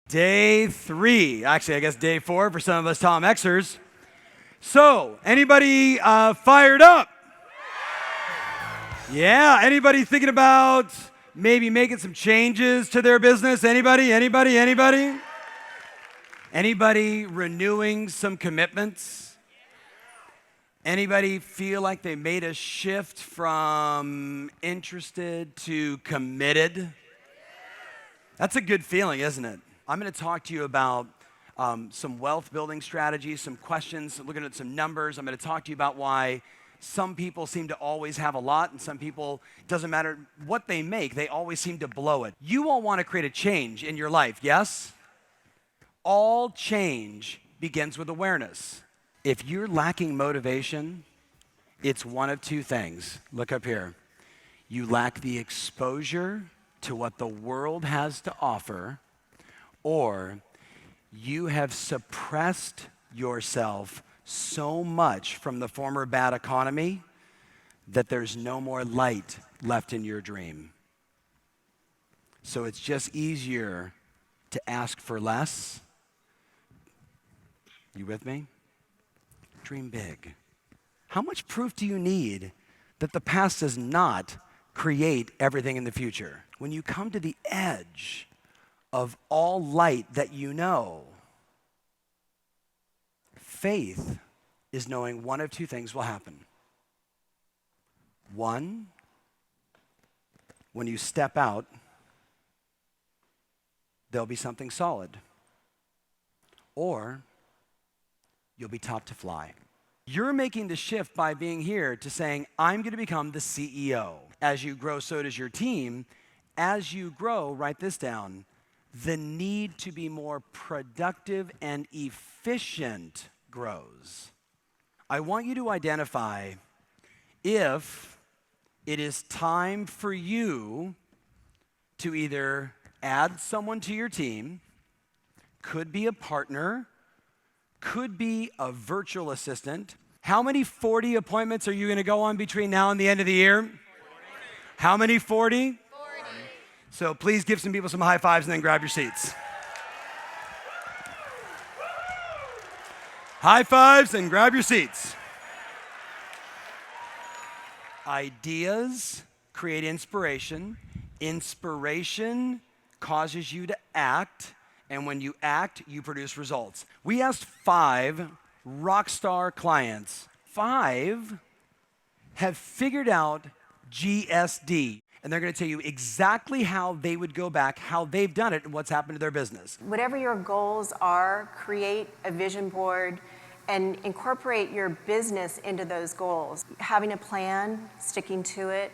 Day 3. Actually, I guess day 4 for some of us Tom Xers. So, anybody fired up? Yeah, anybody thinking about maybe making some changes to their business? Anybody? Anybody renewing some commitments? Anybody feel like they made a shift from interested to committed? That's a good feeling, isn't it? I'm going to talk to you about some wealth building strategies, some questions, looking at some numbers. I'm going to talk to you about why some people seem to always have a lot, and some people, doesn't matter what they make, they always seem to blow it. You all want to create a change in your life, yes? All change begins with awareness. If you're lacking motivation, it's one of two things. Look up here. You lack the exposure to what the world has to offer, or you have suppressed yourself so much from the former bad economy that there's no more light left in your dream. So it's just easier to ask for less. You with me? Dream big. How much proof do you need that the past does not create everything in the future? When you come to the edge of all light that you know, faith is knowing one of two things will happen. One, when you step out, there'll be something solid. Or you'll be taught to fly. You're making the shift by being here to saying, I'm going to become the CEO. As you grow, so does your team. As you grow, write this down, the need to be more productive and efficient grows. I want you to identify if it is time for you to either add someone to your team, could be a partner, could be a virtual assistant. How many 40 appointments are you going to go on between now and the end of the year? 40. How many 40? 40. So please give some people some high fives and then grab your seats. High fives and grab your seats. Ideas create inspiration. Inspiration causes you to act. And when you act, you produce results. We asked 5 rockstar clients. 5 have figured out GSD. And they're going to tell you exactly how they would go back, how they've done it, and what's happened to their business. Whatever your goals are, create a vision board and incorporate your business into those goals. Having a plan, sticking to it,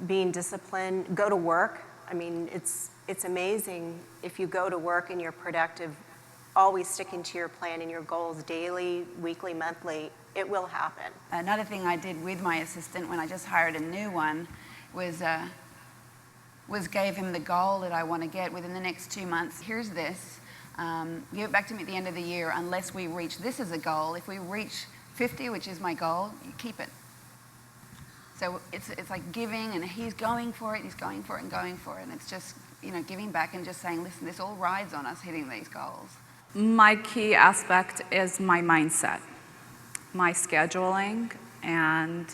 being disciplined, go to work. I mean, it's amazing if you go to work and you're productive, always sticking to your plan and your goals daily, weekly, monthly, it will happen. Another thing I did with my assistant when I just hired a new one was gave him the goal that I want to get within the next 2 months. Here's this. Give it back to me at the end of the year unless we reach this as a goal. If we reach 50, which is my goal, you keep it. So it's like giving, and he's going for it and going for it. And it's just, giving back and just saying, listen, this all rides on us hitting these goals. My key aspect is my mindset, my scheduling, and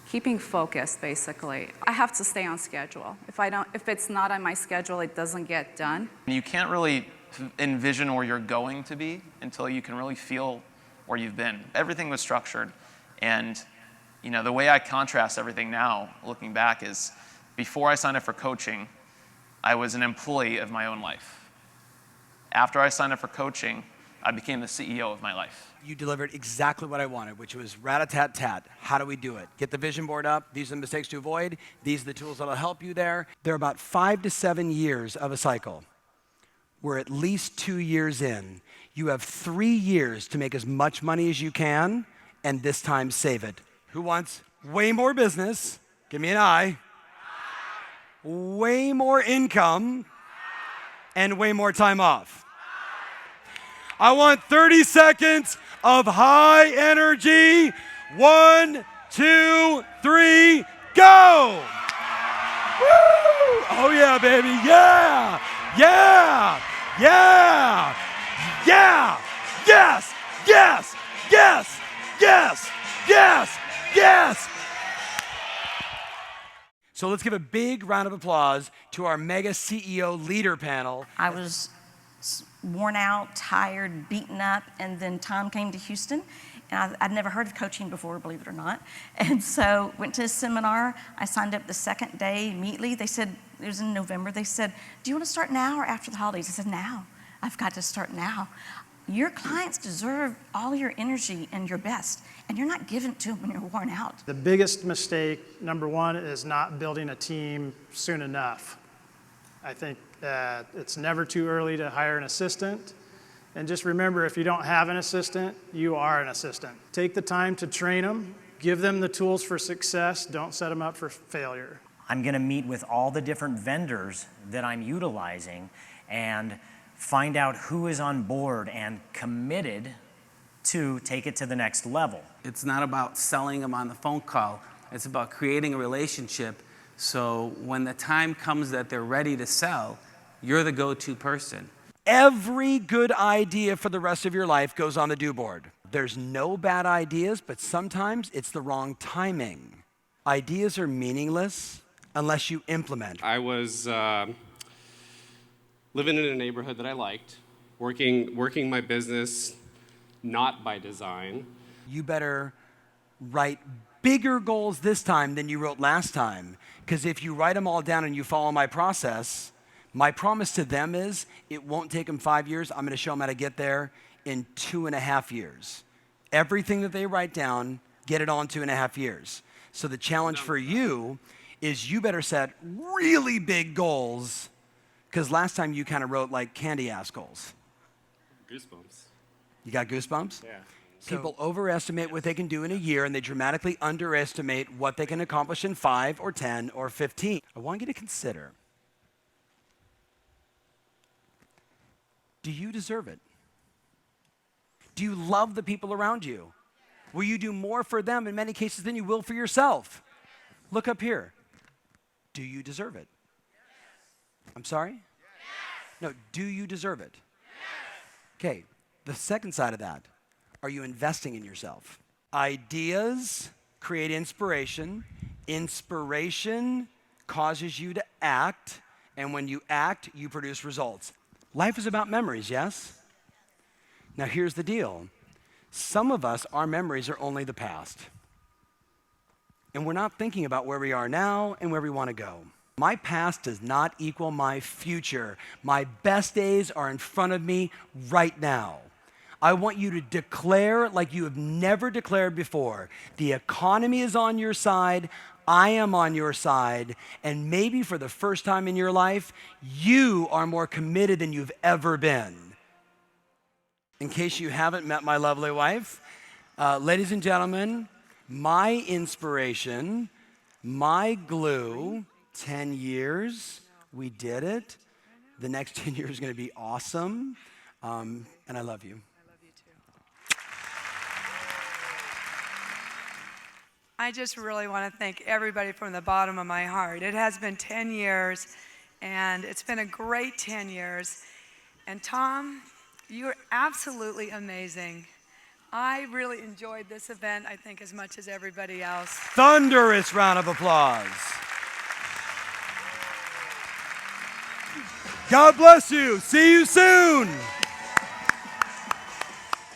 keeping focused, basically. I have to stay on schedule. If it's not on my schedule, it doesn't get done. You can't really envision where you're going to be until you can really feel where you've been. Everything was structured, and the way I contrast everything now, looking back, is before I signed up for coaching, I was an employee of my own life. After I signed up for coaching, I became the CEO of my life. You delivered exactly what I wanted, which was rat-a-tat-tat. How do we do it? Get the vision board up. These are the mistakes to avoid. These are the tools that will help you there. There are about 5 to 7 years of a cycle. We're at least 2 years in. You have 3 years to make as much money as you can, and this time save it. Who wants way more business? Give me an eye. Way more income, and way more time off. I want 30 seconds of high energy. 1, 2, 3, go! Woo! Oh yeah, baby, yeah! Yeah! Yeah! Yes! Yes! Yes! Yes! Yes! Yes! So let's give a big round of applause to our mega CEO leader panel. I was worn out, tired, beaten up, and then Tom came to Houston, and I'd never heard of coaching before, believe it or not. And so went to a seminar. I signed up the second day immediately. They said, it was in November, they said, do you want to start now or after the holidays? I said, now. I've got to start now. Your clients deserve all your energy and your best, and you're not giving it to them when you're worn out. The biggest mistake, number one, is not building a team soon enough. I think that it's never too early to hire an assistant. And just remember, if you don't have an assistant, you are an assistant. Take the time to train them, give them the tools for success, don't set them up for failure. I'm going to meet with all the different vendors that I'm utilizing and find out who is on board and committed to take it to the next level. It's not about selling them on the phone call. It's about creating a relationship so when the time comes that they're ready to sell, you're the go-to person. Every good idea for the rest of your life goes on the do board. There's no bad ideas, but sometimes it's the wrong timing. Ideas are meaningless unless you implement. I was living in a neighborhood that I liked, working my business not by design. You better write bigger goals this time than you wrote last time, because if you write them all down and you follow my process, my promise to them is it won't take them 5 years. I'm going to show them how to get there in 2.5 years. Everything that they write down, get it all in 2.5 years. So the challenge for you is you better set really big goals, because last time you kind of wrote like candy-ass goals. Goosebumps. You got goosebumps? Yeah. People overestimate what they can do in a year, and they dramatically underestimate what they can accomplish in 5 or 10 or 15. I want you to consider, do you deserve it? Do you love the people around you? Will you do more for them in many cases than you will for yourself? Look up here. Do you deserve it? I'm sorry? No, do you deserve it? Okay, the second side of that, are you investing in yourself? Ideas create inspiration. Inspiration causes you to act, and when you act, you produce results. Life is about memories, yes? Now here's the deal. Some of us, our memories are only the past. And we're not thinking about where we are now and where we want to go. My past does not equal my future. My best days are in front of me right now. I want you to declare like you have never declared before. The economy is on your side. I am on your side. And maybe for the first time in your life, you are more committed than you've ever been. In case you haven't met my lovely wife, ladies and gentlemen, my inspiration, my glue, 10 years, we did it. The next 10 years is going to be awesome. And I love you. I just really want to thank everybody from the bottom of my heart. It has been 10 years, and it's been a great 10 years. And Tom, you're absolutely amazing. I really enjoyed this event, I think, as much as everybody else. Thunderous round of applause. God bless you. See you soon.